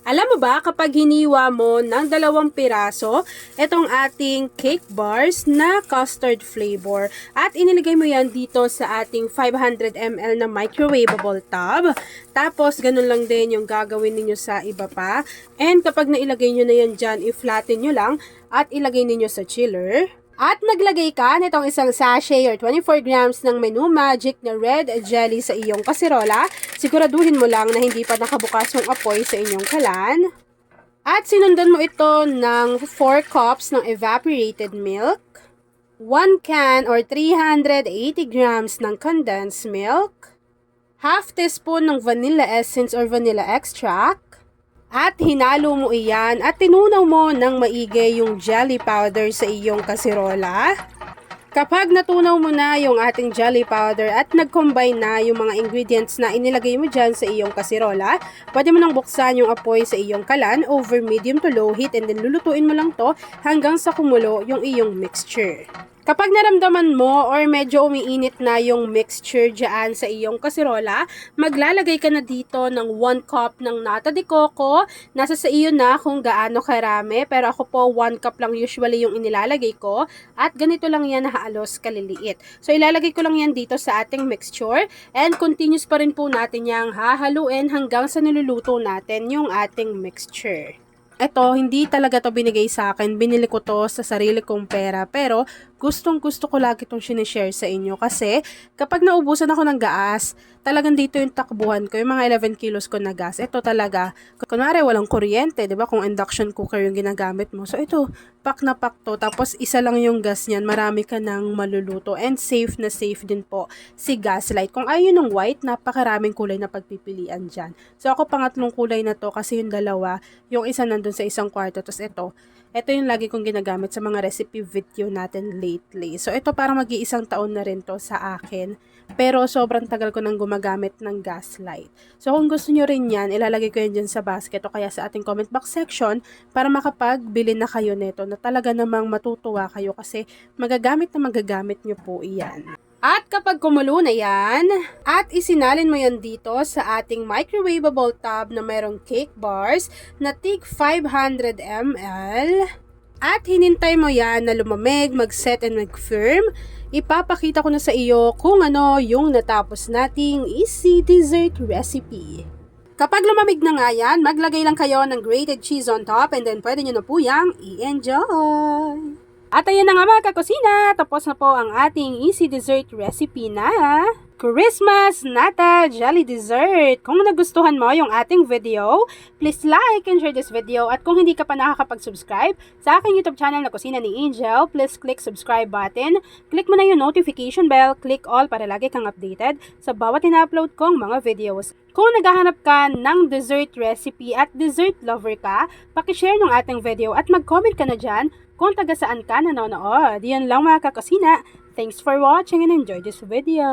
Alam mo ba, kapag hiniwa mo ng 2 piraso, itong ating cake bars na custard flavor, at inilagay mo yan dito sa ating 500 ml na microwavable tub, tapos ganun lang din yung gagawin ninyo sa iba pa, and kapag nailagay nyo na yan dyan, i-flatten nyo lang, at ilagay ninyo sa chiller. At naglagay ka nitong isang sachet or 24 grams ng Menu Magic na red jelly sa iyong kaserola. Siguraduhin mo lang na hindi pa nakabukas yung apoy sa inyong kalan. At sinundan mo ito ng 4 cups ng evaporated milk, 1 can or 380 grams ng condensed milk, half teaspoon ng vanilla essence or vanilla extract, at hinalo mo iyan at tinunaw mo ng maigi yung jelly powder sa iyong kaserola. Kapag natunaw mo na yung ating jelly powder at nag-combine na yung mga ingredients na inilagay mo dyan sa iyong kaserola, pwede mo nang buksan yung apoy sa iyong kalan over medium to low heat and then lulutuin mo lang to hanggang sa kumulo yung iyong mixture. Kapag naramdaman mo or medyo umiinit na yung mixture dyan sa iyong kaserola, maglalagay ka na dito ng 1 cup ng nata de coco. Nasa sa iyo na kung gaano karami, pero ako po 1 cup lang usually yung inilalagay ko. At ganito lang yan halos kaliliit. So ilalagay ko lang yan dito sa ating mixture and continuous pa rin po natin yang hahaluin hanggang sa niluluto natin yung ating mixture. Ito, hindi talaga to binigay sa akin. Binili ko to sa sarili kong pera. Pero, gustong-gusto ko lagi itong sinishare sa inyo. Kasi, kapag naubusan ako ng gas, talagang dito yung takbuhan ko. Yung mga 11 kilos ko na gas. Ito talaga. Kunwari, walang kuryente. Diba? Kung induction cooker yung ginagamit mo. So, ito, pack na pack to. Tapos, isa lang yung gas niyan. Marami ka nang maluluto. And safe na safe din po si Gaslight. Kung ayaw ng white, napakaraming kulay na pagpipilian dyan. So, ako pangatlong kulay na to kasi yung dalawa, yung isa nandun sa isang kwarto. Tapos ito yung lagi kong ginagamit sa mga recipe video natin lately. So ito parang mag-iisang taon na rin to sa akin. Pero sobrang tagal ko nang gumagamit ng Gaslight. So kung gusto nyo rin yan, ilalagay ko yan dyan sa basket o kaya sa ating comment box section para makapagbili na kayo nito na talaga namang matutuwa kayo kasi magagamit nyo po iyan. At kapag kumulo na yan, at isinalin mo yan dito sa ating microwavable tub na mayroong cake bars na tig 500 ml, at hinintay mo yan na lumamig, mag-set and mag-firm, ipapakita ko na sa iyo kung ano yung natapos nating easy dessert recipe. Kapag lumamig na nga yan, maglagay lang kayo ng grated cheese on top and then pwede nyo na po yang i-enjoy. At ayan na nga mga kakusina, tapos na po ang ating easy dessert recipe na Christmas Nata Jelly Dessert. Kung nagustuhan mo yung ating video, please like and share this video. At kung hindi ka pa nakakapag-subscribe sa aking YouTube channel na Kusina ni Angel, please click subscribe button. Click mo na yung notification bell, click all para lagi kang updated sa bawat ina-upload kong mga videos. Kung naghahanap ka ng dessert recipe at dessert lover ka, pakishare ng ating video at mag-comment ka na dyan kung taga saan ka nanonood. Yan lang mga kakusina. Thanks for watching and enjoy this video.